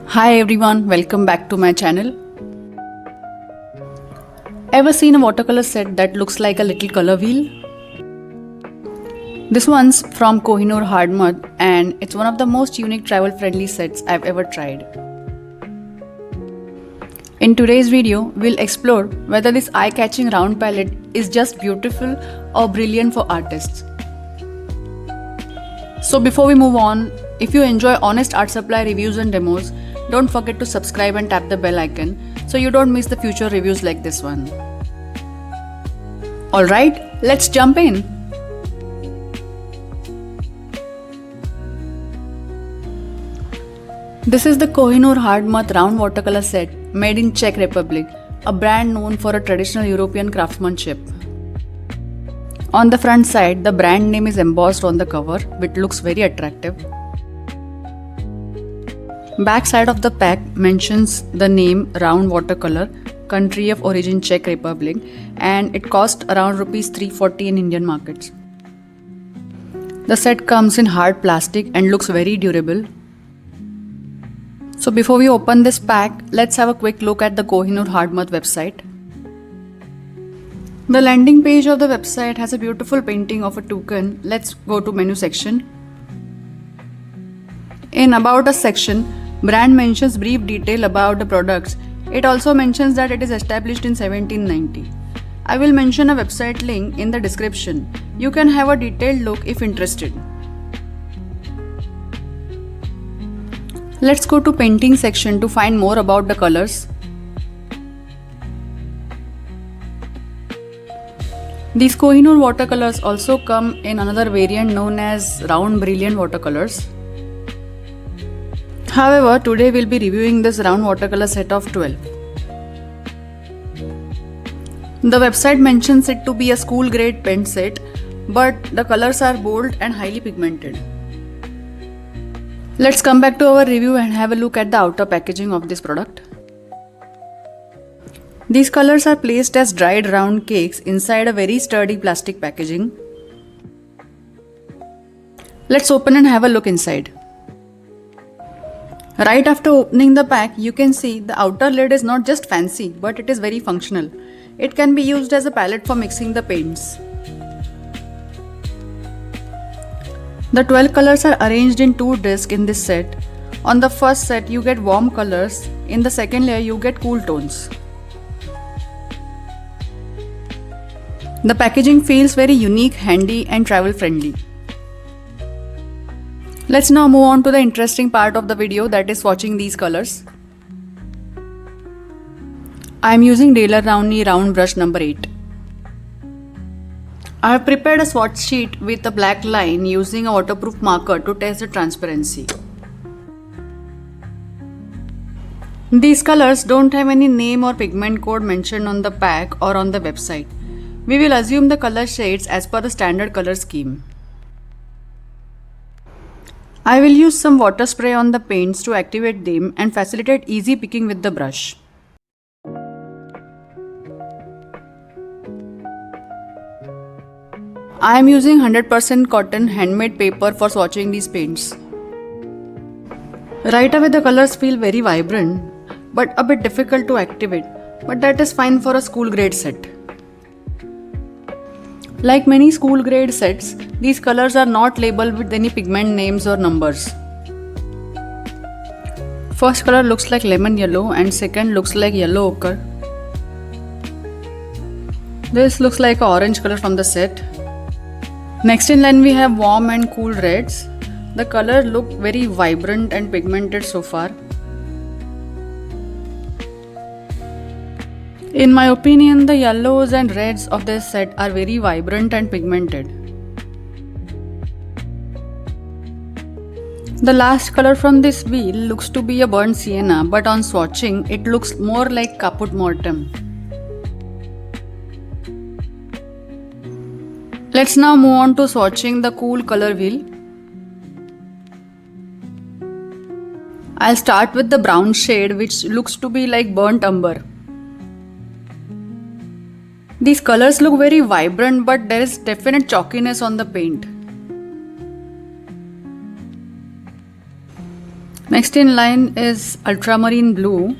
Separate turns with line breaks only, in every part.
Hi everyone, welcome back to my channel. Ever seen a watercolor set that looks like a little color wheel? This one's from Kohinoor Hardmud and it's one of the most unique travel friendly sets I've ever tried. In today's video, we'll explore whether this eye-catching round palette is just beautiful or brilliant for artists. So before we move on, if you enjoy honest art supply reviews and demos, don't forget to subscribe and tap the bell icon so you don't miss the future reviews like this one. Alright, let's jump in. This is the Kohinoor Hardmud round watercolor set made in Czech Republic, a brand known for a traditional European craftsmanship. On the front side, the brand name is embossed on the cover, which looks very attractive. Back side of the pack mentions the name round watercolor, country of origin Czech Republic, and it cost around Rs 340 in Indian markets. The set comes in hard plastic and looks very durable. So before we open this pack, let's have a quick look at the Kohinoor Hardmud website. The landing page of the website has a beautiful painting of a toucan. Let's go to menu section. In About Us section, brand mentions brief detail about the products. It also mentions that it is established in 1790. I will mention a website link in the description. You can have a detailed look if interested. Let's go to painting section to find more about the colors. These Kohinoor watercolors also come in another variant known as round brilliant watercolors. However, today we'll be reviewing this round watercolor set of 12. The website mentions it to be a school grade pen set, but the colors are bold and highly pigmented. Let's come back to our review and have a look at the outer packaging of this product. These colors are placed as dried round cakes inside a very sturdy plastic packaging. Let's open and have a look inside. Right after opening the pack, you can see the outer lid is not just fancy, but it is very functional. It can be used as a palette for mixing the paints. The 12 colors are arranged in 2 discs in this set. On the first set, you get warm colors. In the second layer, you get cool tones. The packaging feels very unique, handy, and travel friendly. Let's now move on to the interesting part of the video, that is swatching these colors. I am using Daler Rowney round brush number 8. I have prepared a swatch sheet with a black line using a waterproof marker to test the transparency. These colors don't have any name or pigment code mentioned on the pack or on the website. We will assume the color shades as per the standard color scheme. I will use some water spray on the paints to activate them and facilitate easy picking with the brush. I am using 100% cotton handmade paper for swatching these paints. Right away the colors feel very vibrant but a bit difficult to activate, but that is fine for a school grade set. Like many school grade sets, these colors are not labeled with any pigment names or numbers. First color looks like lemon yellow and second looks like yellow ochre. This looks like an orange color from the set. Next in line we have warm and cool reds. The colors look very vibrant and pigmented so far. In my opinion, the yellows and reds of this set are very vibrant and pigmented. The last color from this wheel looks to be a burnt sienna, but on swatching it looks more like caput mortuum. Let's now move on to swatching the cool color wheel. I'll start with the brown shade, which looks to be like burnt umber. These colors look very vibrant, but there is definite chalkiness on the paint. Next in line is ultramarine blue.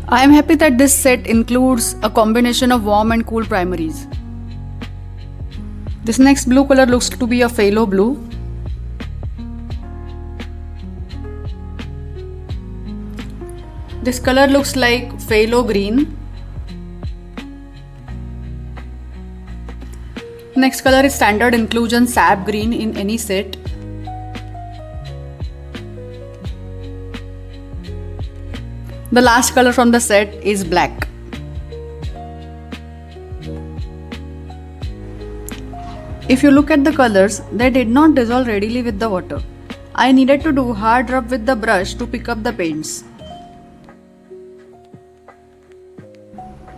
I am happy that this set includes a combination of warm and cool primaries. This next blue color looks to be a phthalo blue. This color looks like phthalo green. Next color is standard inclusion sap green in any set. The last color from the set is black. If you look at the colors, they did not dissolve readily with the water. I needed to do hard rub with the brush to pick up the paints.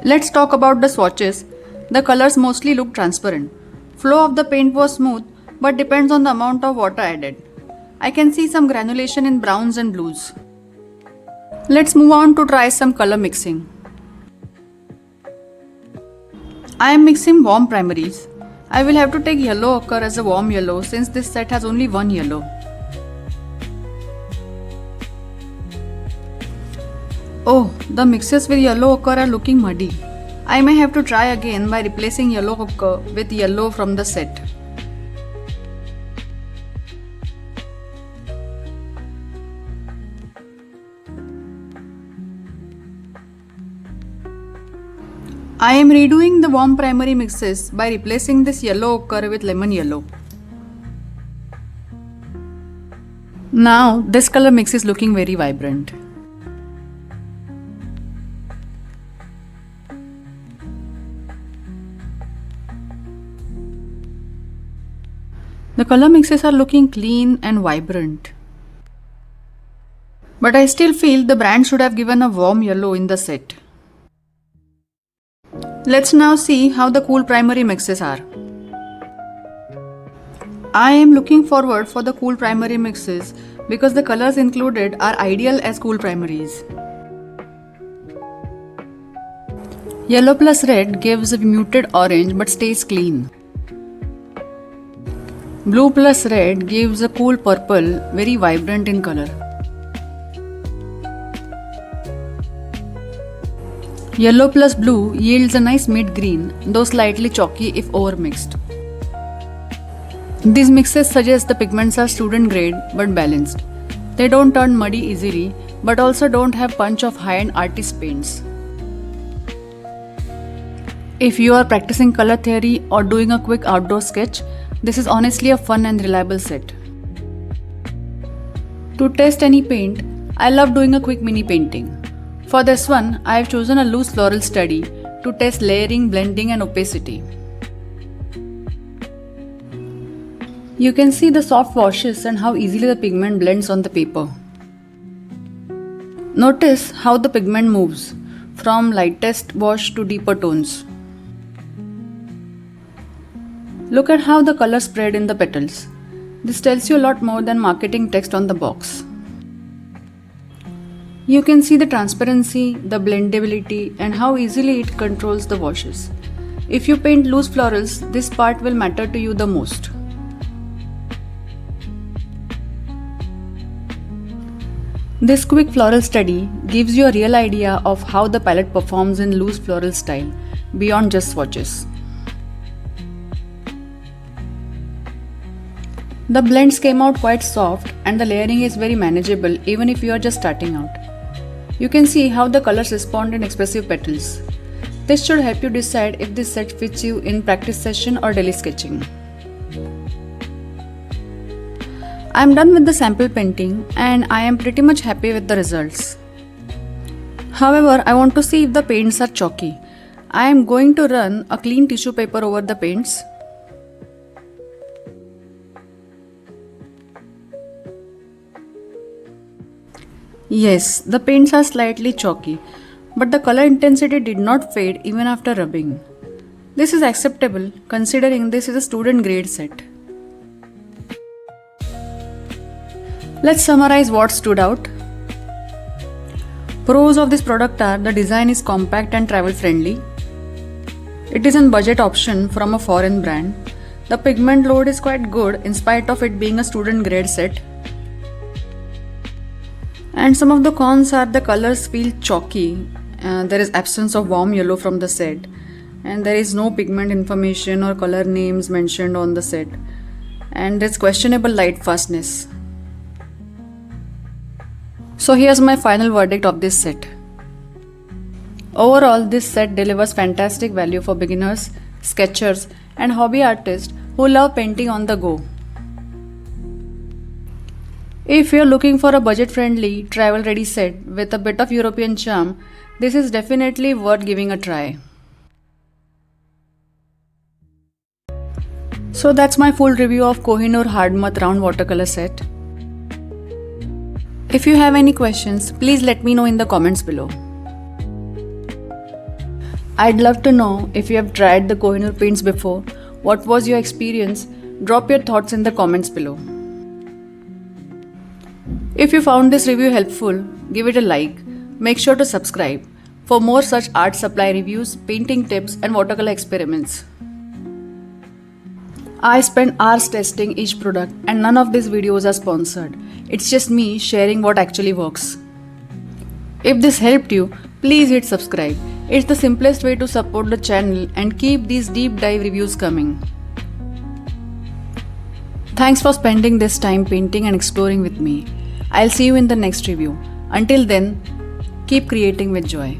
Let's talk about the swatches. The colors mostly look transparent. Flow of the paint was smooth but depends on the amount of water added. I can see some granulation in browns and blues. Let's move on to try some color mixing. I am mixing warm primaries. I will have to take yellow ochre as a warm yellow since this set has only one yellow. Oh, the mixes with yellow ochre are looking muddy. I may have to try again by replacing yellow ochre with yellow from the set. I am redoing the warm primary mixes by replacing this yellow ochre with lemon yellow. Now this color mix is looking very vibrant. The color mixes are looking clean and vibrant. But I still feel the brand should have given a warm yellow in the set. Let's now see how the cool primary mixes are. I am looking forward for the cool primary mixes because the colors included are ideal as cool primaries. Yellow plus red gives a muted orange but stays clean. Blue plus red gives a cool purple, very vibrant in color. Yellow plus blue yields a nice mid-green, though slightly chalky if overmixed. These mixes suggest the pigments are student grade but balanced. They don't turn muddy easily, but also don't have punch of high-end artist paints. If you are practicing color theory or doing a quick outdoor sketch, this is honestly a fun and reliable set. To test any paint, I love doing a quick mini painting. For this one, I have chosen a loose floral study to test layering, blending and opacity. You can see the soft washes and how easily the pigment blends on the paper. Notice how the pigment moves from lightest wash to deeper tones. Look at how the color spread in the petals. This tells you a lot more than marketing text on the box. You can see the transparency, the blendability, and how easily it controls the washes. If you paint loose florals, this part will matter to you the most. This quick floral study gives you a real idea of how the palette performs in loose floral style, beyond just swatches. The blends came out quite soft and the layering is very manageable even if you are just starting out. You can see how the colors respond in expressive petals. This should help you decide if this set fits you in practice session or daily sketching. I am done with the sample painting and I am pretty much happy with the results. However, I want to see if the paints are chalky. I am going to run a clean tissue paper over the paints. Yes, the paints are slightly chalky, but the color intensity did not fade even after rubbing. This is acceptable considering this is a student grade set. Let's summarize what stood out. Pros of this product are the design is compact and travel friendly. It is a budget option from a foreign brand. The pigment load is quite good in spite of it being a student grade set. And some of the cons are the colors feel chalky. There is absence of warm yellow from the set, and there is no pigment information or color names mentioned on the set, and there's questionable light fastness. So here's my final verdict of this set. Overall, this set delivers fantastic value for beginners, sketchers, and hobby artists who love painting on the go. If you're looking for a budget-friendly, travel-ready set with a bit of European charm, this is definitely worth giving a try. So that's my full review of Kohinoor Hardmat Round Watercolor set. If you have any questions, please let me know in the comments below. I'd love to know if you have tried the Kohinoor paints before. What was your experience? Drop your thoughts in the comments below. If you found this review helpful, give it a like. Make sure to subscribe for more such art supply reviews, painting tips, and watercolor experiments. I spend hours testing each product, and none of these videos are sponsored. It's just me sharing what actually works. If this helped you, please hit subscribe. It's the simplest way to support the channel and keep these deep dive reviews coming. Thanks for spending this time painting and exploring with me. I'll see you in the next review. Until then, keep creating with joy.